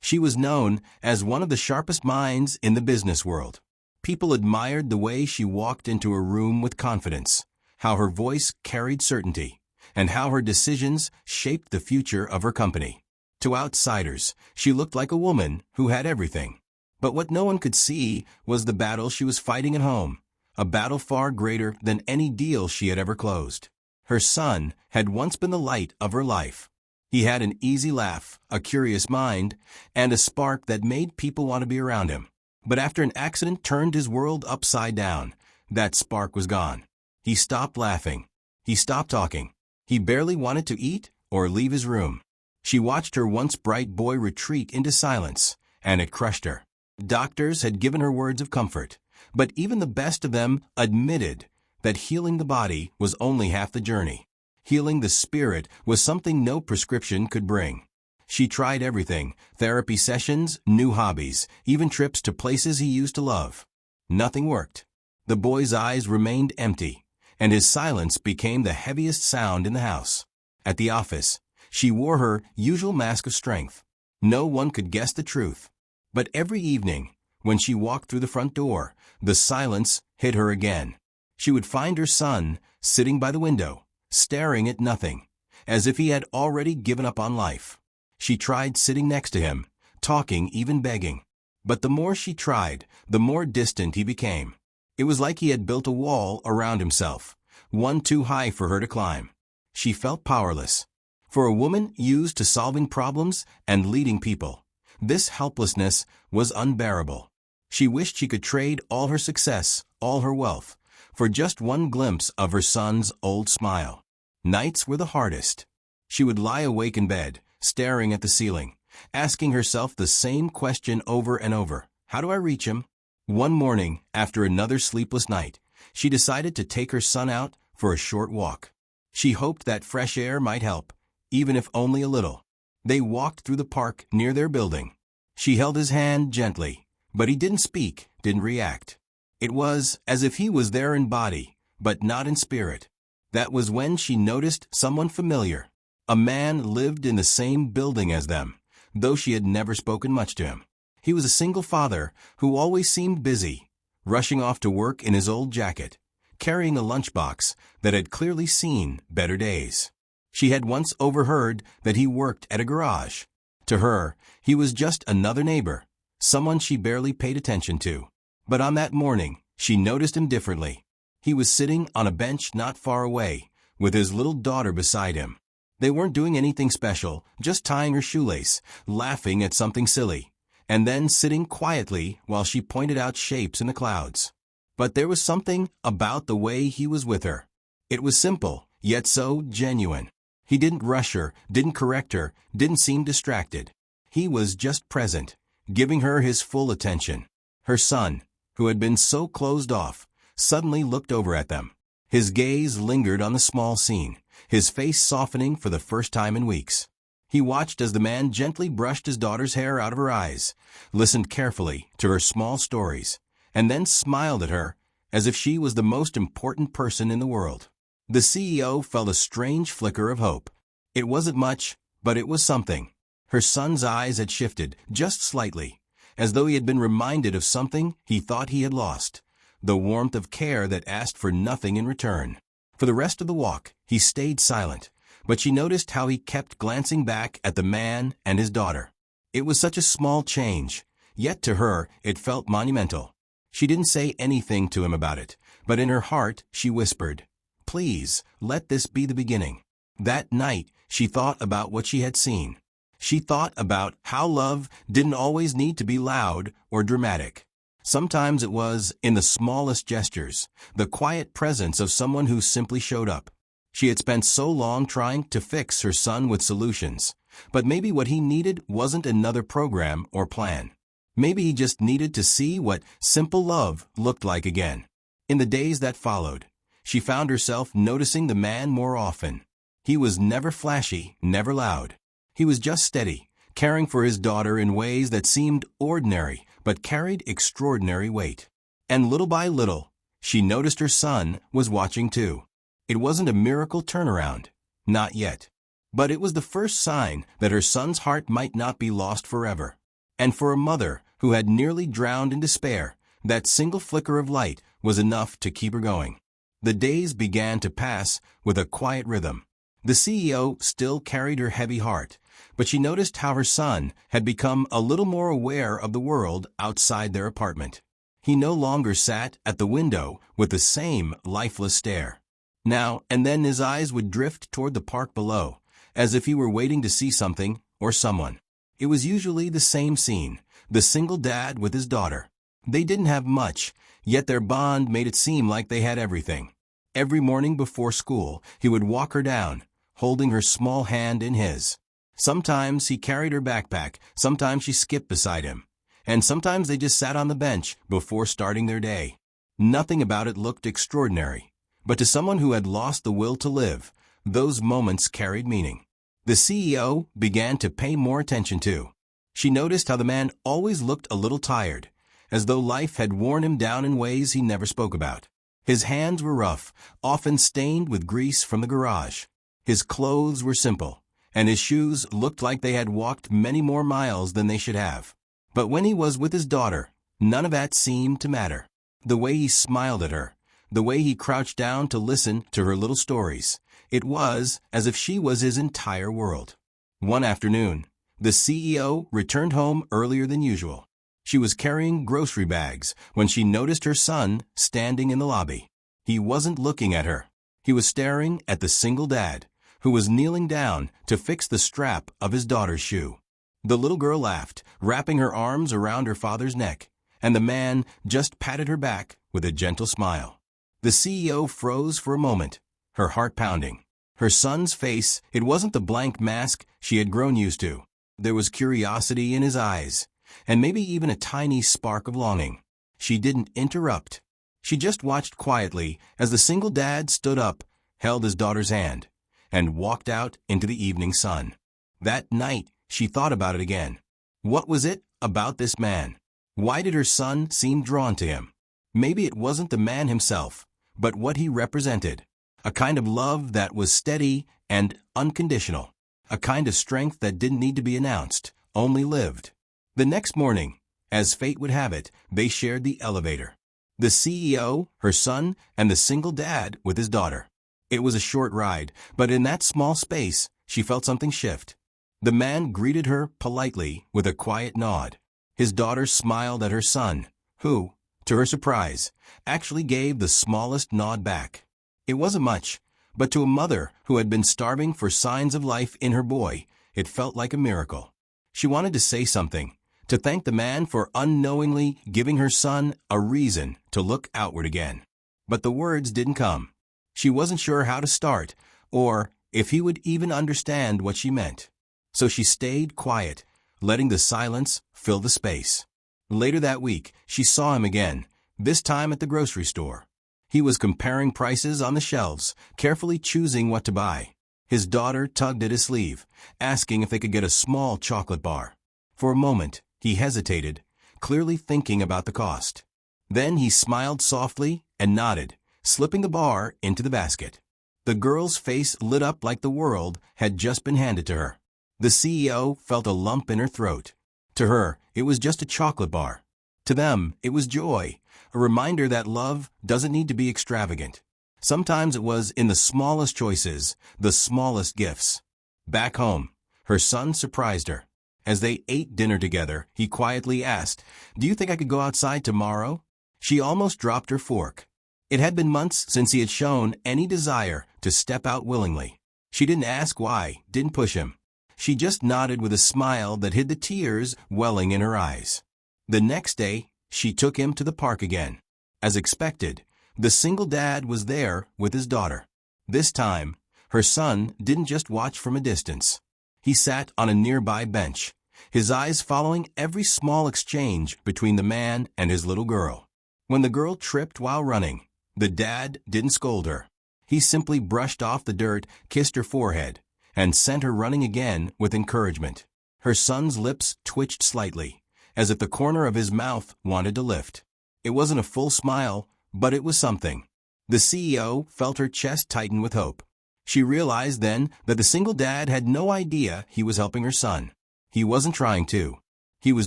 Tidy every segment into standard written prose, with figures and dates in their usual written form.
She was known as one of the sharpest minds in the business world. People admired the way she walked into a room with confidence, how her voice carried certainty, and how her decisions shaped the future of her company. To outsiders, she looked like a woman who had everything. But what no one could see was the battle she was fighting at home, a battle far greater than any deal she had ever closed. Her son had once been the light of her life. He had an easy laugh, a curious mind, and a spark that made people want to be around him. But after an accident turned his world upside down, that spark was gone. He stopped laughing. He stopped talking. He barely wanted to eat or leave his room. She watched her once bright boy retreat into silence, and it crushed her. Doctors had given her words of comfort, but even the best of them admitted that healing the body was only half the journey. Healing the spirit was something no prescription could bring. She tried everything: therapy sessions, new hobbies, even trips to places he used to love. Nothing worked. The boy's eyes remained empty, and his silence became the heaviest sound in the house. At the office, she wore her usual mask of strength. No one could guess the truth. But every evening, when she walked through the front door, the silence hit her again. She would find her son sitting by the window, staring at nothing, as if he had already given up on life. She tried sitting next to him, talking, even begging. But the more she tried, the more distant he became. It was like he had built a wall around himself, one too high for her to climb. She felt powerless. For a woman used to solving problems and leading people, this helplessness was unbearable. She wished she could trade all her success, all her wealth, for just one glimpse of her son's old smile. Nights were the hardest. She would lie awake in bed, staring at the ceiling, asking herself the same question over and over: how do I reach him? One morning, after another sleepless night, she decided to take her son out for a short walk. She hoped that fresh air might help, even if only a little. They walked through the park near their building. She held his hand gently, but he didn't speak, didn't react. It was as if he was there in body, but not in spirit. That was when she noticed someone familiar. A man lived in the same building as them, though she had never spoken much to him. He was a single father who always seemed busy, rushing off to work in his old jacket, carrying a lunchbox that had clearly seen better days. She had once overheard that he worked at a garage. To her, he was just another neighbor, someone she barely paid attention to. But on that morning, she noticed him differently. He was sitting on a bench not far away, with his little daughter beside him. They weren't doing anything special, just tying her shoelace, laughing at something silly, and then sitting quietly while she pointed out shapes in the clouds. But there was something about the way he was with her. It was simple, yet so genuine. He didn't rush her, didn't correct her, didn't seem distracted. He was just present, giving her his full attention. Her son, who had been so closed off, suddenly looked over at them. His gaze lingered on the small scene, his face softening for the first time in weeks. He watched as the man gently brushed his daughter's hair out of her eyes, listened carefully to her small stories, and then smiled at her as if she was the most important person in the world. The CEO felt a strange flicker of hope. It wasn't much, but it was something. Her son's eyes had shifted, just slightly, as though he had been reminded of something he thought he had lost, the warmth of care that asked for nothing in return. For the rest of the walk, he stayed silent, but she noticed how he kept glancing back at the man and his daughter. It was such a small change, yet to her it felt monumental. She didn't say anything to him about it, but in her heart she whispered, "Please, let this be the beginning." That night, she thought about what she had seen. She thought about how love didn't always need to be loud or dramatic. Sometimes it was in the smallest gestures, the quiet presence of someone who simply showed up. She had spent so long trying to fix her son with solutions, but maybe what he needed wasn't another program or plan. Maybe he just needed to see what simple love looked like again. In the days that followed, she found herself noticing the man more often. He was never flashy, never loud. He was just steady, caring for his daughter in ways that seemed ordinary but carried extraordinary weight. And little by little, she noticed her son was watching too. It wasn't a miracle turnaround, not yet. But it was the first sign that her son's heart might not be lost forever. And for a mother who had nearly drowned in despair, that single flicker of light was enough to keep her going. The days began to pass with a quiet rhythm. The CEO still carried her heavy heart, but she noticed how her son had become a little more aware of the world outside their apartment. He no longer sat at the window with the same lifeless stare. Now and then his eyes would drift toward the park below, as if he were waiting to see something or someone. It was usually the same scene, the single dad with his daughter. They didn't have much, yet their bond made it seem like they had everything. Every morning before school, he would walk her down, holding her small hand in his. Sometimes he carried her backpack, sometimes she skipped beside him, and sometimes they just sat on the bench before starting their day. Nothing about it looked extraordinary, but to someone who had lost the will to live, those moments carried meaning. The CEO began to pay more attention to. She noticed how the man always looked a little tired, as though life had worn him down in ways he never spoke about. His hands were rough, often stained with grease from the garage. His clothes were simple, and his shoes looked like they had walked many more miles than they should have. But when he was with his daughter, none of that seemed to matter. The way he smiled at her, the way he crouched down to listen to her little stories, it was as if she was his entire world. One afternoon, the CEO returned home earlier than usual. She was carrying grocery bags when she noticed her son standing in the lobby. He wasn't looking at her. He was staring at the single dad, who was kneeling down to fix the strap of his daughter's shoe. The little girl laughed, wrapping her arms around her father's neck, and the man just patted her back with a gentle smile. The CEO froze for a moment, her heart pounding. Her son's face, it wasn't the blank mask she had grown used to. There was curiosity in his eyes, and maybe even a tiny spark of longing. She didn't interrupt. She just watched quietly as the single dad stood up, held his daughter's hand, and walked out into the evening sun. That night, she thought about it again. What was it about this man? Why did her son seem drawn to him? Maybe it wasn't the man himself, but what he represented. A kind of love that was steady and unconditional. A kind of strength that didn't need to be announced, only lived. The next morning, as fate would have it, they shared the elevator. The CEO, her son, and the single dad with his daughter. It was a short ride, but in that small space, she felt something shift. The man greeted her politely with a quiet nod. His daughter smiled at her son, who, to her surprise, actually gave the smallest nod back. It wasn't much, but to a mother who had been starving for signs of life in her boy, it felt like a miracle. She wanted to say something, to thank the man for unknowingly giving her son a reason to look outward again. But the words didn't come. She wasn't sure how to start, or if he would even understand what she meant. So she stayed quiet, letting the silence fill the space. Later that week, she saw him again, this time at the grocery store. He was comparing prices on the shelves, carefully choosing what to buy. His daughter tugged at his sleeve, asking if they could get a small chocolate bar. For a moment, he hesitated, clearly thinking about the cost. Then he smiled softly and nodded, slipping the bar into the basket. The girl's face lit up like the world had just been handed to her. The CEO felt a lump in her throat. To her, it was just a chocolate bar. To them, it was joy, a reminder that love doesn't need to be extravagant. Sometimes it was in the smallest choices, the smallest gifts. Back home, her son surprised her. As they ate dinner together, he quietly asked, "Do you think I could go outside tomorrow?" She almost dropped her fork. It had been months since he had shown any desire to step out willingly. She didn't ask why, didn't push him. She just nodded with a smile that hid the tears welling in her eyes. The next day, she took him to the park again. As expected, the single dad was there with his daughter. This time, her son didn't just watch from a distance. He sat on a nearby bench, his eyes following every small exchange between the man and his little girl. When the girl tripped while running, the dad didn't scold her. He simply brushed off the dirt, kissed her forehead, and sent her running again with encouragement. Her son's lips twitched slightly, as if the corner of his mouth wanted to lift. It wasn't a full smile, but it was something. The CEO felt her chest tighten with hope. She realized then that the single dad had no idea he was helping her son. He wasn't trying to. He was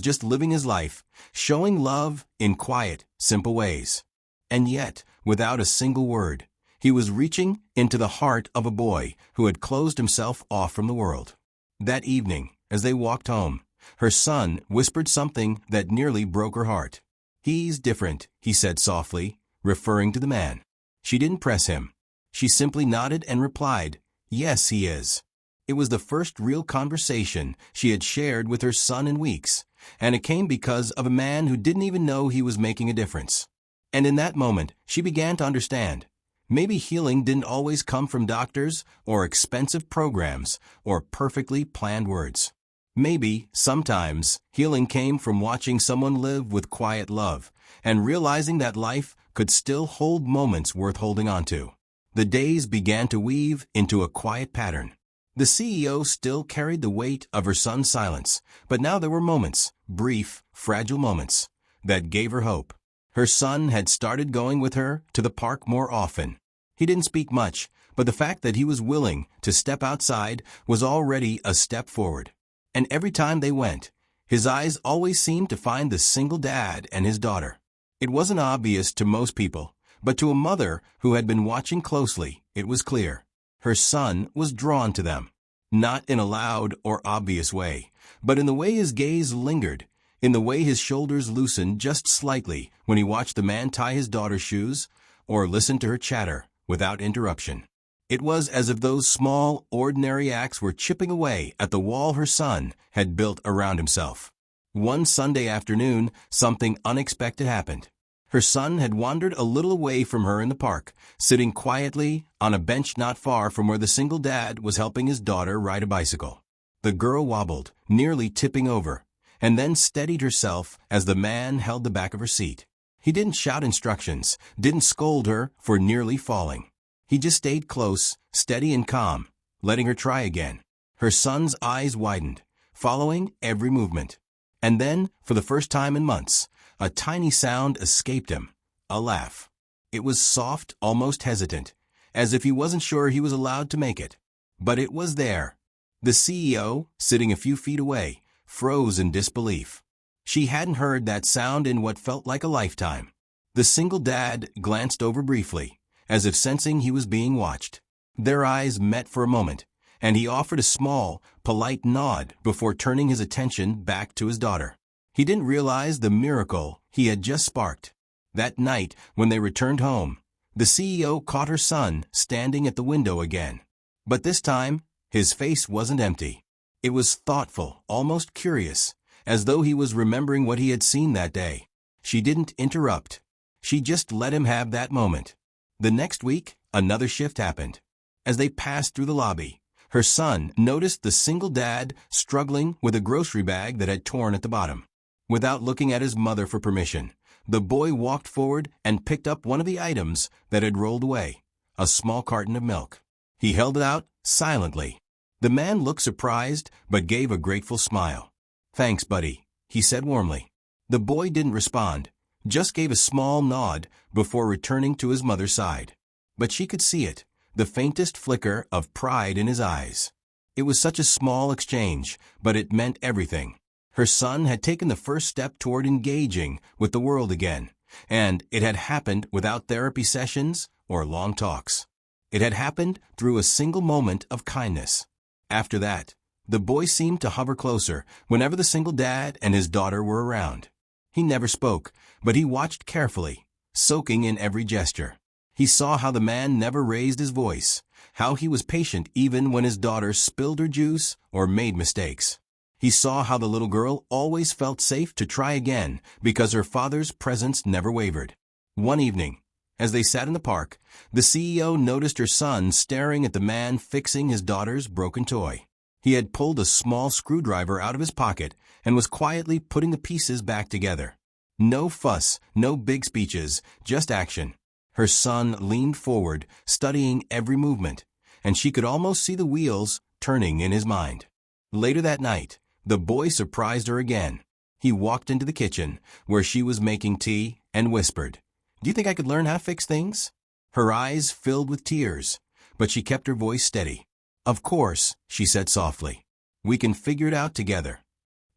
just living his life, showing love in quiet, simple ways. And yet, without a single word, he was reaching into the heart of a boy who had closed himself off from the world. That evening, as they walked home, her son whispered something that nearly broke her heart. "He's different," he said softly, referring to the man. She didn't press him. She simply nodded and replied, "Yes, he is." It was the first real conversation she had shared with her son in weeks, and it came because of a man who didn't even know he was making a difference. And in that moment, she began to understand. Maybe healing didn't always come from doctors or expensive programs or perfectly planned words. Maybe, sometimes, healing came from watching someone live with quiet love and realizing that life could still hold moments worth holding on to. The days began to weave into a quiet pattern. The CEO still carried the weight of her son's silence, but now there were moments, brief, fragile moments, that gave her hope. Her son had started going with her to the park more often. He didn't speak much, but the fact that he was willing to step outside was already a step forward. And every time they went, his eyes always seemed to find the single dad and his daughter. It wasn't obvious to most people, but to a mother who had been watching closely, it was clear. Her son was drawn to them, not in a loud or obvious way, but in the way his gaze lingered, in the way his shoulders loosened just slightly when he watched the man tie his daughter's shoes or listened to her chatter without interruption. It was as if those small, ordinary acts were chipping away at the wall her son had built around himself. One Sunday afternoon, something unexpected happened. Her son had wandered a little away from her in the park, sitting quietly on a bench not far from where the single dad was helping his daughter ride a bicycle. The girl wobbled, nearly tipping over, and then steadied herself as the man held the back of her seat. He didn't shout instructions, didn't scold her for nearly falling. He just stayed close, steady and calm, letting her try again. Her son's eyes widened, following every movement. And then, for the first time in months, a tiny sound escaped him, a laugh. It was soft, almost hesitant, as if he wasn't sure he was allowed to make it. But it was there. The CEO, sitting a few feet away, froze in disbelief. She hadn't heard that sound in what felt like a lifetime. The single dad glanced over briefly, as if sensing he was being watched. Their eyes met for a moment, and he offered a small, polite nod before turning his attention back to his daughter. He didn't realize the miracle he had just sparked. That night, when they returned home, the CEO caught her son standing at the window again. But this time, his face wasn't empty. It was thoughtful, almost curious, as though he was remembering what he had seen that day. She didn't interrupt. She just let him have that moment. The next week, another shift happened. As they passed through the lobby, her son noticed the single dad struggling with a grocery bag that had torn at the bottom. Without looking at his mother for permission, the boy walked forward and picked up one of the items that had rolled away, a small carton of milk. He held it out silently. The man looked surprised but gave a grateful smile. "Thanks, buddy," he said warmly. The boy didn't respond, just gave a small nod before returning to his mother's side. But she could see it, the faintest flicker of pride in his eyes. It was such a small exchange, but it meant everything. Her son had taken the first step toward engaging with the world again, and it had happened without therapy sessions or long talks. It had happened through a single moment of kindness. After that, the boy seemed to hover closer whenever the single dad and his daughter were around. He never spoke, but he watched carefully, soaking in every gesture. He saw how the man never raised his voice, how he was patient even when his daughter spilled her juice or made mistakes. He saw how the little girl always felt safe to try again because her father's presence never wavered. One evening, as they sat in the park, the CEO noticed her son staring at the man fixing his daughter's broken toy. He had pulled a small screwdriver out of his pocket and was quietly putting the pieces back together. No fuss, no big speeches, just action. Her son leaned forward, studying every movement, and she could almost see the wheels turning in his mind. Later that night, the boy surprised her again. He walked into the kitchen, where she was making tea, and whispered, "Do you think I could learn how to fix things?" Her eyes filled with tears, but she kept her voice steady. "Of course," she said softly. "We can figure it out together."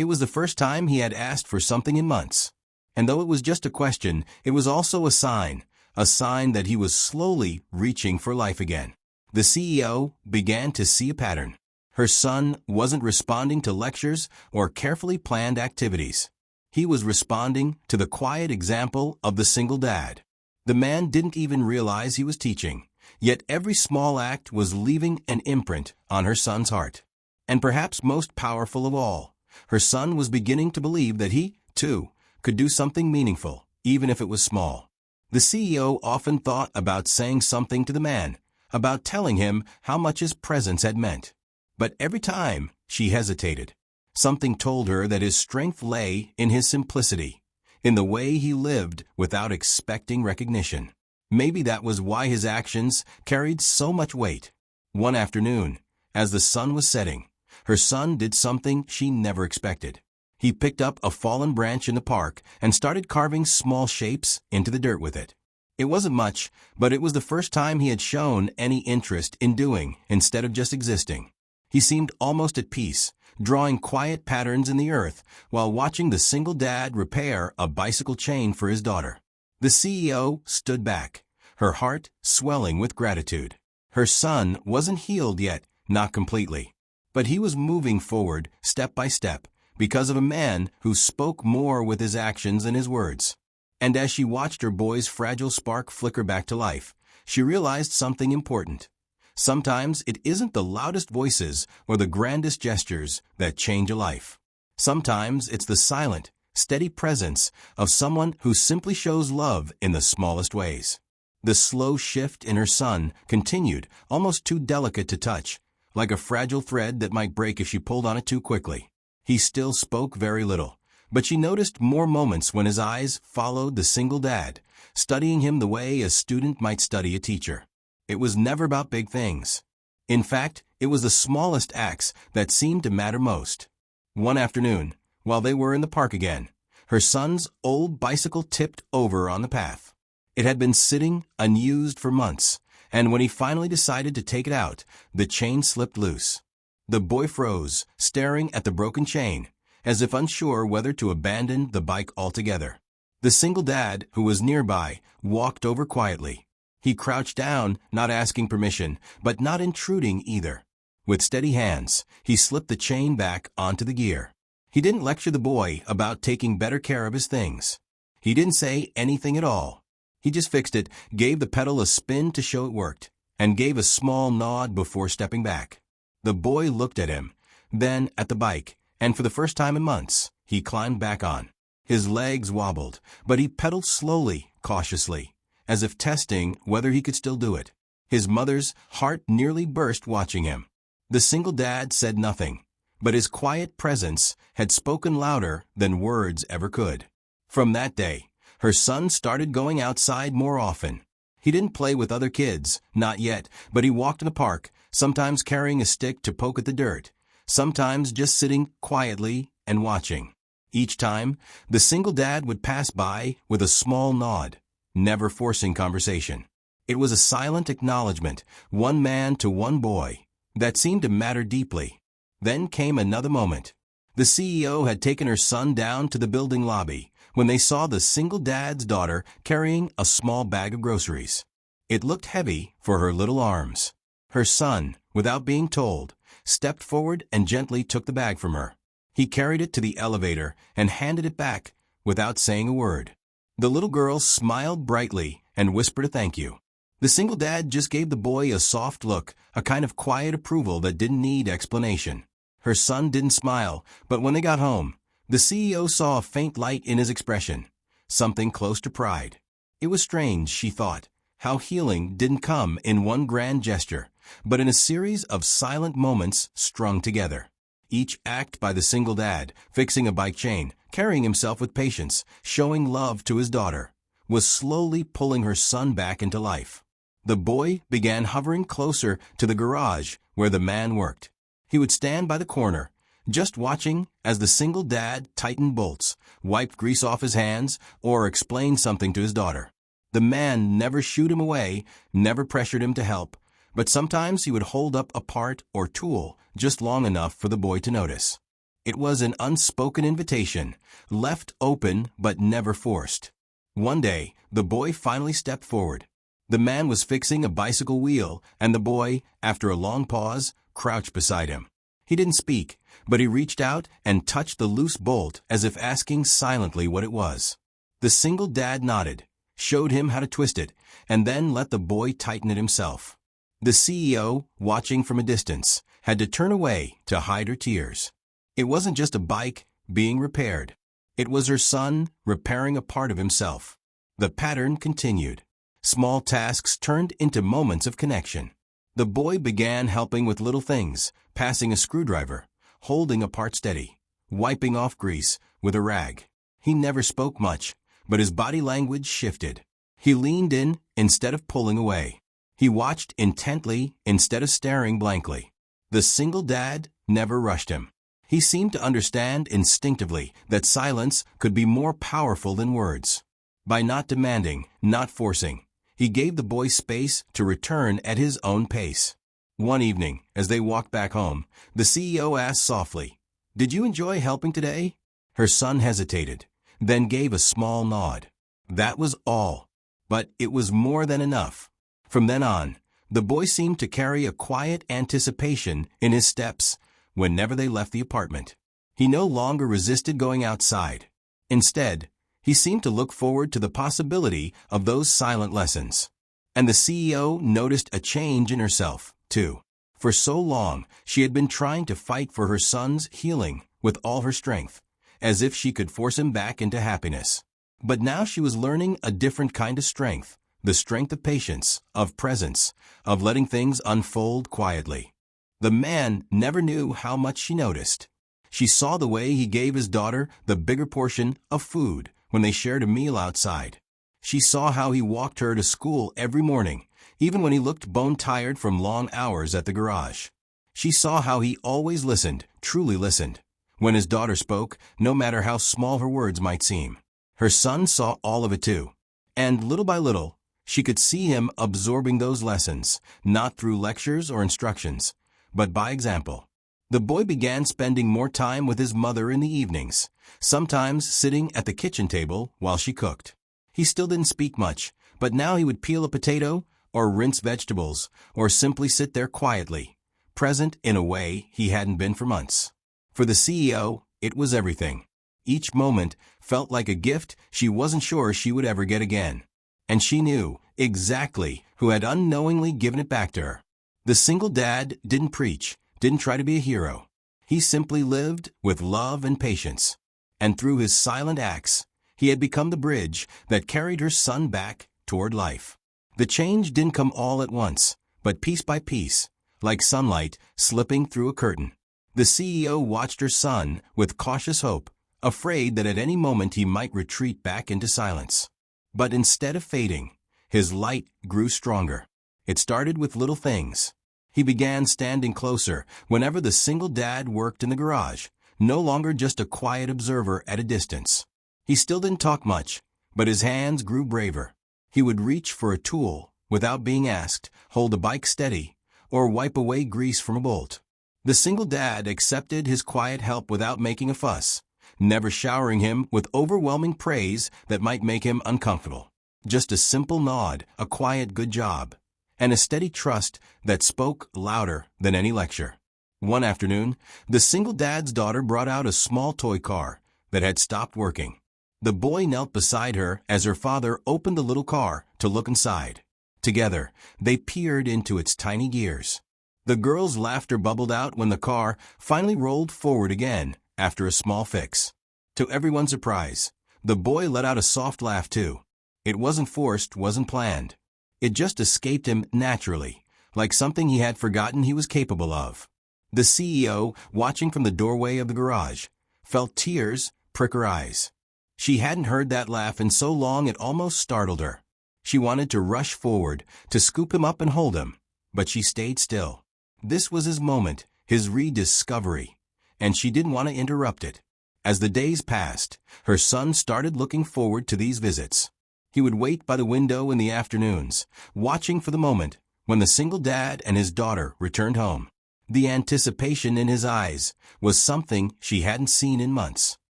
It was the first time he had asked for something in months. And though it was just a question, it was also a sign that he was slowly reaching for life again. The CEO began to see a pattern. Her son wasn't responding to lectures or carefully planned activities. He was responding to the quiet example of the single dad. The man didn't even realize he was teaching, yet every small act was leaving an imprint on her son's heart. And perhaps most powerful of all, her son was beginning to believe that he, too, could do something meaningful, even if it was small. The CEO often thought about saying something to the man, about telling him how much his presence had meant. But every time, she hesitated. Something told her that his strength lay in his simplicity, in the way he lived without expecting recognition. Maybe that was why his actions carried so much weight. One afternoon, as the sun was setting, her son did something she never expected. He picked up a fallen branch in the park and started carving small shapes into the dirt with it. It wasn't much, but it was the first time he had shown any interest in doing instead of just existing. He seemed almost at peace, drawing quiet patterns in the earth while watching the single dad repair a bicycle chain for his daughter. The CEO stood back, her heart swelling with gratitude. Her son wasn't healed yet, not completely. But he was moving forward, step by step, because of a man who spoke more with his actions than his words. And as she watched her boy's fragile spark flicker back to life, she realized something important. Sometimes it isn't the loudest voices or the grandest gestures that change a life. Sometimes it's the silent, steady presence of someone who simply shows love in the smallest ways. The slow shift in her son continued, almost too delicate to touch, like a fragile thread that might break if she pulled on it too quickly. He still spoke very little, but she noticed more moments when his eyes followed the single dad, studying him the way a student might study a teacher. It was never about big things. In fact, it was the smallest acts that seemed to matter most. One afternoon, while they were in the park again, her son's old bicycle tipped over on the path. It had been sitting unused for months, and when he finally decided to take it out, the chain slipped loose. The boy froze, staring at the broken chain, as if unsure whether to abandon the bike altogether. The single dad, who was nearby, walked over quietly. He crouched down, not asking permission, but not intruding either. With steady hands, he slipped the chain back onto the gear. He didn't lecture the boy about taking better care of his things. He didn't say anything at all. He just fixed it, gave the pedal a spin to show it worked, and gave a small nod before stepping back. The boy looked at him, then at the bike, and for the first time in months, he climbed back on. His legs wobbled, but he pedaled slowly, cautiously, as if testing whether he could still do it. His mother's heart nearly burst watching him. The single dad said nothing, but his quiet presence had spoken louder than words ever could. From that day, her son started going outside more often. He didn't play with other kids, not yet, but he walked in the park, sometimes carrying a stick to poke at the dirt, sometimes just sitting quietly and watching. Each time, the single dad would pass by with a small nod, never forcing conversation. It was a silent acknowledgement, one man to one boy, that seemed to matter deeply. Then came another moment. The CEO had taken her son down to the building lobby when they saw the single dad's daughter carrying a small bag of groceries. It looked heavy for her little arms. Her son, without being told, stepped forward and gently took the bag from her. He carried it to the elevator and handed it back without saying a word. The little girl smiled brightly and whispered a thank you. The single dad just gave the boy a soft look, a kind of quiet approval that didn't need explanation. Her son didn't smile, but when they got home, the CEO saw a faint light in his expression, something close to pride. It was strange, she thought, how healing didn't come in one grand gesture, but in a series of silent moments strung together. Each act by the single dad, fixing a bike chain, carrying himself with patience, showing love to his daughter, was slowly pulling her son back into life. The boy began hovering closer to the garage where the man worked. He would stand by the corner, just watching as the single dad tightened bolts, wiped grease off his hands, or explained something to his daughter. The man never shooed him away, never pressured him to help, but sometimes he would hold up a part or tool just long enough for the boy to notice. It was an unspoken invitation, left open but never forced. One day, the boy finally stepped forward. The man was fixing a bicycle wheel, and the boy, after a long pause, crouched beside him. He didn't speak, but he reached out and touched the loose bolt as if asking silently what it was. The single dad nodded, showed him how to twist it, and then let the boy tighten it himself. The CEO, watching from a distance, had to turn away to hide her tears. It wasn't just a bike being repaired. It was her son repairing a part of himself. The pattern continued. Small tasks turned into moments of connection. The boy began helping with little things, passing a screwdriver, holding a part steady, wiping off grease with a rag. He never spoke much, but his body language shifted. He leaned in instead of pulling away. He watched intently instead of staring blankly. The single dad never rushed him. He seemed to understand instinctively that silence could be more powerful than words. By not demanding, not forcing, he gave the boy space to return at his own pace. One evening, as they walked back home, the CEO asked softly, "Did you enjoy helping today?" Her son hesitated, then gave a small nod. That was all. But it was more than enough. From then on, the boy seemed to carry a quiet anticipation in his steps whenever they left the apartment. He no longer resisted going outside. Instead, he seemed to look forward to the possibility of those silent lessons. And the CEO noticed a change in herself, too. For so long, she had been trying to fight for her son's healing with all her strength, as if she could force him back into happiness. But now she was learning a different kind of strength, the strength of patience, of presence, of letting things unfold quietly. The man never knew how much she noticed. She saw the way he gave his daughter the bigger portion of food when they shared a meal outside. She saw how he walked her to school every morning, even when he looked bone-tired from long hours at the garage. She saw how he always listened, truly listened, when his daughter spoke, no matter how small her words might seem. Her son saw all of it too. And little by little, she could see him absorbing those lessons, not through lectures or instructions, but by example. The boy began spending more time with his mother in the evenings, sometimes sitting at the kitchen table while she cooked. He still didn't speak much, but now he would peel a potato, or rinse vegetables, or simply sit there quietly, present in a way he hadn't been for months. For the CEO, it was everything. Each moment felt like a gift she wasn't sure she would ever get again. And she knew exactly who had unknowingly given it back to her. The single dad didn't preach, didn't try to be a hero. He simply lived with love and patience. And through his silent acts, he had become the bridge that carried her son back toward life. The change didn't come all at once, but piece by piece, like sunlight slipping through a curtain. The CEO watched her son with cautious hope, afraid that at any moment he might retreat back into silence. But instead of fading, his light grew stronger. It started with little things. He began standing closer whenever the single dad worked in the garage, no longer just a quiet observer at a distance. He still didn't talk much, but his hands grew braver. He would reach for a tool without being asked, hold a bike steady, or wipe away grease from a bolt. The single dad accepted his quiet help without making a fuss, never showering him with overwhelming praise that might make him uncomfortable. Just a simple nod, a quiet good job, and a steady trust that spoke louder than any lecture. One afternoon, the single dad's daughter brought out a small toy car that had stopped working. The boy knelt beside her as her father opened the little car to look inside. Together, they peered into its tiny gears. The girl's laughter bubbled out when the car finally rolled forward again after a small fix. To everyone's surprise, the boy let out a soft laugh too. It wasn't forced, wasn't planned. It just escaped him naturally, like something he had forgotten he was capable of. The CEO, watching from the doorway of the garage, felt tears prick her eyes. She hadn't heard that laugh in so long it almost startled her. She wanted to rush forward, to scoop him up and hold him, but she stayed still. This was his moment, his rediscovery, and she didn't want to interrupt it. As the days passed, her son started looking forward to these visits. He would wait by the window in the afternoons, watching for the moment when the single dad and his daughter returned home. The anticipation in his eyes was something she hadn't seen in months.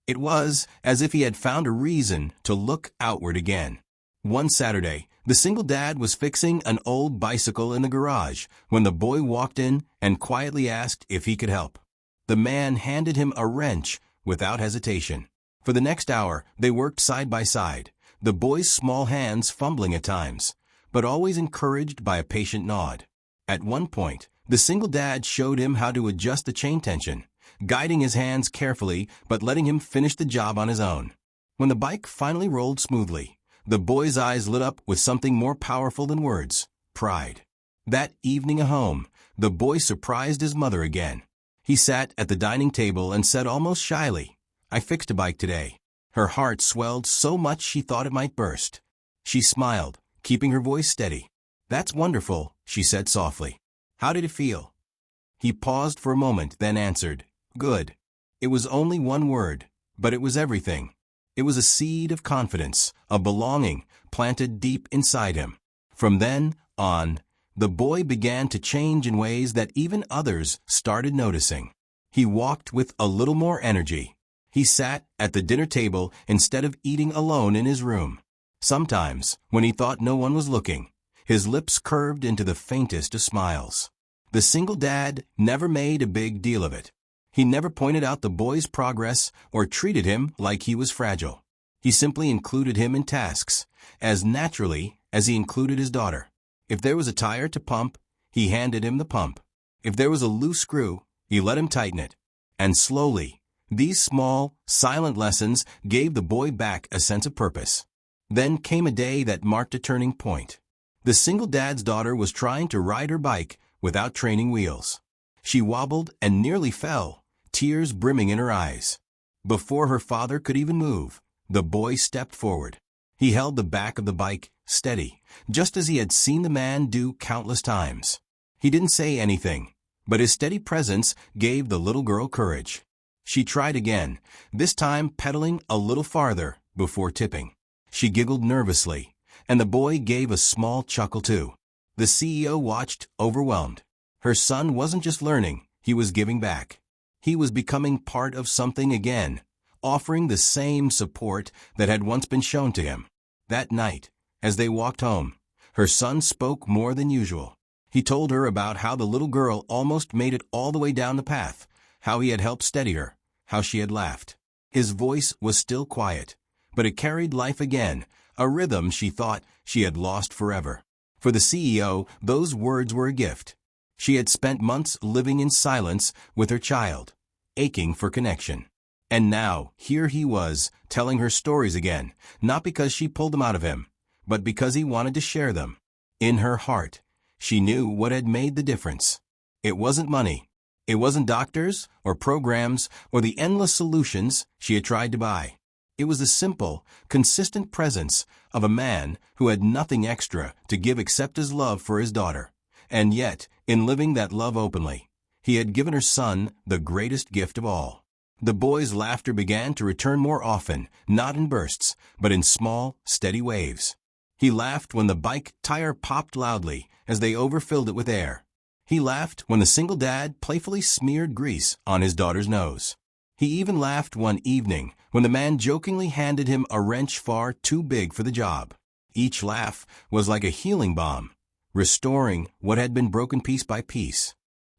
It was as if he had found a reason to look outward again. One Saturday, the single dad was fixing an old bicycle in the garage when the boy walked in and quietly asked if he could help. The man handed him a wrench without hesitation. For the next hour, they worked side by side, the boy's small hands fumbling at times, but always encouraged by a patient nod. At one point, the single dad showed him how to adjust the chain tension, guiding his hands carefully but letting him finish the job on his own. When the bike finally rolled smoothly, the boy's eyes lit up with something more powerful than words: pride. That evening at home, the boy surprised his mother again. He sat at the dining table and said almost shyly, "I fixed a bike today." Her heart swelled so much she thought it might burst. She smiled, keeping her voice steady. "That's wonderful," she said softly. "How did it feel?" He paused for a moment, then answered, "Good." It was only one word, but it was everything. It was a seed of confidence, of belonging, planted deep inside him. From then on, the boy began to change in ways that even others started noticing. He walked with a little more energy. He sat at the dinner table instead of eating alone in his room. Sometimes, when he thought no one was looking, his lips curved into the faintest of smiles. The single dad never made a big deal of it. He never pointed out the boy's progress or treated him like he was fragile. He simply included him in tasks, as naturally as he included his daughter. If there was a tire to pump, he handed him the pump. If there was a loose screw, he let him tighten it. And slowly, these small, silent lessons gave the boy back a sense of purpose. Then came a day that marked a turning point. The single dad's daughter was trying to ride her bike without training wheels. She wobbled and nearly fell, tears brimming in her eyes. Before her father could even move, the boy stepped forward. He held the back of the bike steady, just as he had seen the man do countless times. He didn't say anything, but his steady presence gave the little girl courage. She tried again, this time pedaling a little farther before tipping. She giggled nervously, and the boy gave a small chuckle too. The CEO watched, overwhelmed. Her son wasn't just learning, he was giving back. He was becoming part of something again, offering the same support that had once been shown to him. That night, as they walked home, her son spoke more than usual. He told her about how the little girl almost made it all the way down the path, how he had helped steady her, how she had laughed. His voice was still quiet, but it carried life again, a rhythm she thought she had lost forever. For the CEO, those words were a gift. She had spent months living in silence with her child, aching for connection. And now, here he was, telling her stories again, not because she pulled them out of him, but because he wanted to share them. In her heart, she knew what had made the difference. It wasn't money. It wasn't doctors or programs or the endless solutions she had tried to buy. It was the simple, consistent presence of a man who had nothing extra to give except his love for his daughter. And yet, in living that love openly, he had given her son the greatest gift of all. The boy's laughter began to return more often, not in bursts, but in small, steady waves. He laughed when the bike tire popped loudly as they overfilled it with air. He laughed when the single dad playfully smeared grease on his daughter's nose. He even laughed one evening when the man jokingly handed him a wrench far too big for the job. Each laugh was like a healing balm, restoring what had been broken piece by piece.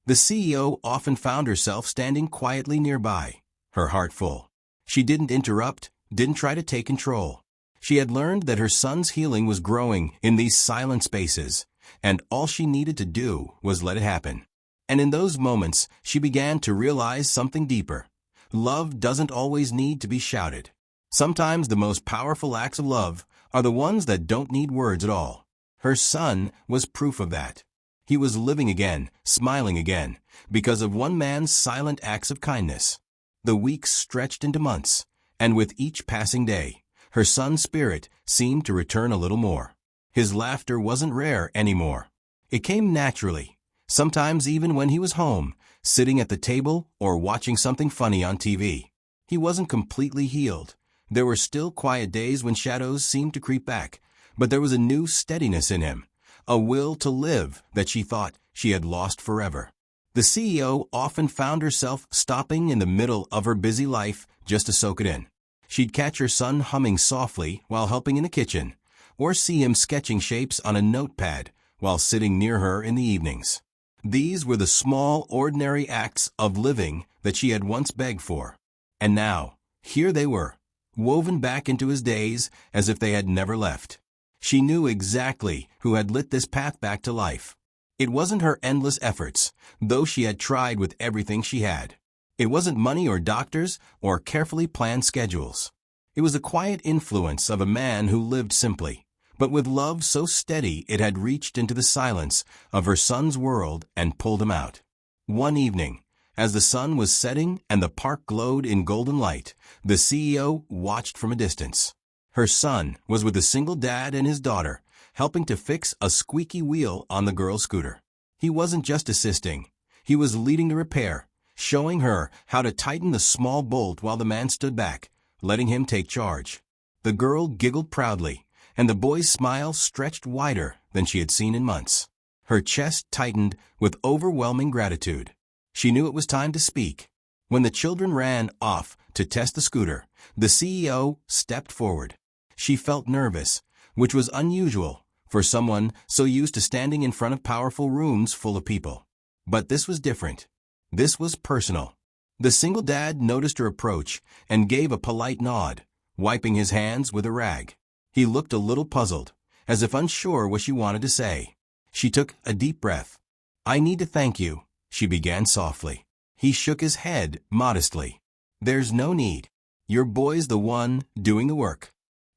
The CEO often found herself standing quietly nearby, her heart full. She didn't interrupt, didn't try to take control. She had learned that her son's healing was growing in these silent spaces, and all she needed to do was let it happen. And in those moments, she began to realize something deeper. Love doesn't always need to be shouted. Sometimes the most powerful acts of love are the ones that don't need words at all. Her son was proof of that. He was living again, smiling again, because of one man's silent acts of kindness. The weeks stretched into months, and with each passing day, her son's spirit seemed to return a little more. His laughter wasn't rare anymore. It came naturally, sometimes even when he was home, sitting at the table or watching something funny on TV. He wasn't completely healed. There were still quiet days when shadows seemed to creep back, but there was a new steadiness in him, a will to live that she thought she had lost forever. The CEO often found herself stopping in the middle of her busy life just to soak it in. She'd catch her son humming softly while helping in the kitchen, or see him sketching shapes on a notepad while sitting near her in the evenings. These were the small, ordinary acts of living that she had once begged for. And now, here they were, woven back into his days as if they had never left. She knew exactly who had lit this path back to life. It wasn't her endless efforts, though she had tried with everything she had. It wasn't money or doctors or carefully planned schedules. It was the quiet influence of a man who lived simply, but with love so steady it had reached into the silence of her son's world and pulled him out. One evening, as the sun was setting and the park glowed in golden light, the CEO watched from a distance. Her son was with a single dad and his daughter, helping to fix a squeaky wheel on the girl's scooter. He wasn't just assisting. He was leading the repair, showing her how to tighten the small bolt while the man stood back, letting him take charge. The girl giggled proudly, and the boy's smile stretched wider than she had seen in months. Her chest tightened with overwhelming gratitude. She knew it was time to speak. When the children ran off to test the scooter, the CEO stepped forward. She felt nervous, which was unusual for someone so used to standing in front of powerful rooms full of people. But this was different. This was personal. The single dad noticed her approach and gave a polite nod, wiping his hands with a rag. He looked a little puzzled, as if unsure what she wanted to say. She took a deep breath. "I need to thank you," she began softly. He shook his head modestly. "There's no need. Your boy's the one doing the work."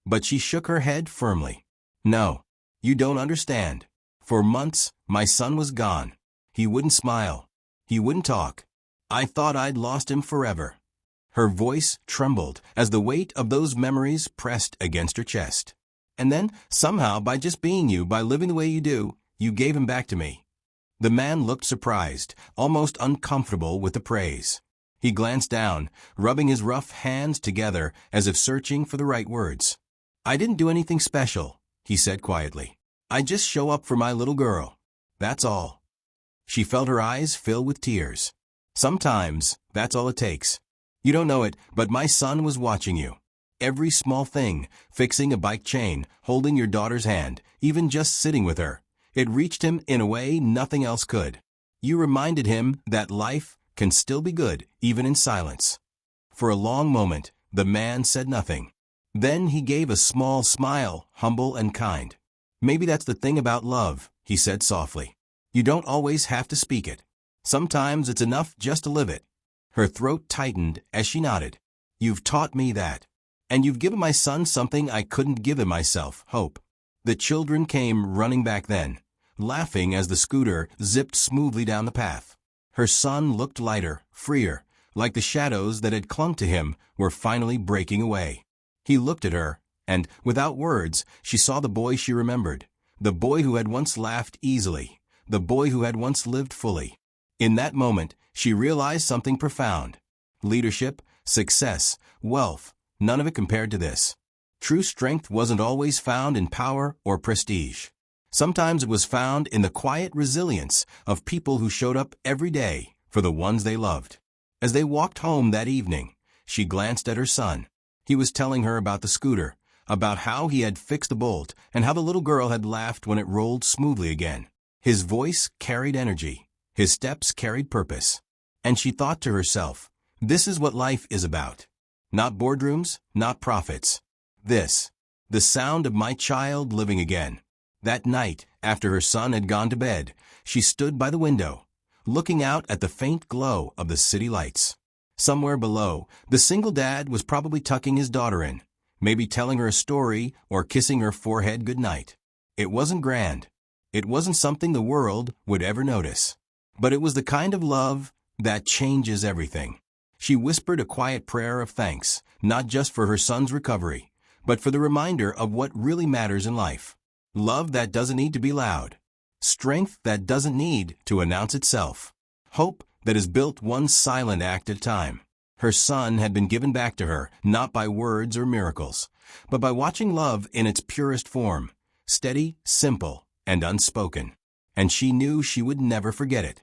But she shook her head firmly. "No, you don't understand. For months, my son was gone. He wouldn't smile. He wouldn't talk. I thought I'd lost him forever." Her voice trembled as the weight of those memories pressed against her chest. "And then, somehow, by just being you, by living the way you do, you gave him back to me." The man looked surprised, almost uncomfortable with the praise. He glanced down, rubbing his rough hands together as if searching for the right words. "I didn't do anything special," he said quietly. "I just show up for my little girl. That's all." She felt her eyes fill with tears. "Sometimes, that's all it takes. You don't know it, but my son was watching you. Every small thing, fixing a bike chain, holding your daughter's hand, even just sitting with her, it reached him in a way nothing else could. You reminded him that life can still be good, even in silence." For a long moment, the man said nothing. Then he gave a small smile, humble and kind. "Maybe that's the thing about love," he said softly. "You don't always have to speak it. Sometimes it's enough just to live it." Her throat tightened as she nodded. "You've taught me that. And you've given my son something I couldn't give him myself, hope." The children came running back then, laughing as the scooter zipped smoothly down the path. Her son looked lighter, freer, like the shadows that had clung to him were finally breaking away. He looked at her, and, without words, she saw the boy she remembered, the boy who had once laughed easily, the boy who had once lived fully. In that moment, she realized something profound. Leadership, success, wealth, none of it compared to this. True strength wasn't always found in power or prestige. Sometimes it was found in the quiet resilience of people who showed up every day for the ones they loved. As they walked home that evening, she glanced at her son. He was telling her about the scooter, about how he had fixed the bolt, and how the little girl had laughed when it rolled smoothly again. His voice carried energy. His steps carried purpose. And she thought to herself, this is what life is about. Not boardrooms, not profits. This, the sound of my child living again. That night, after her son had gone to bed, she stood by the window, looking out at the faint glow of the city lights. Somewhere below, the single dad was probably tucking his daughter in, maybe telling her a story or kissing her forehead goodnight. It wasn't grand. It wasn't something the world would ever notice. But it was the kind of love that changes everything. She whispered a quiet prayer of thanks, not just for her son's recovery, but for the reminder of what really matters in life. Love that doesn't need to be loud. Strength that doesn't need to announce itself. Hope that is built one silent act at a time. Her son had been given back to her, not by words or miracles, but by watching love in its purest form, steady, simple, and unspoken. And she knew she would never forget it.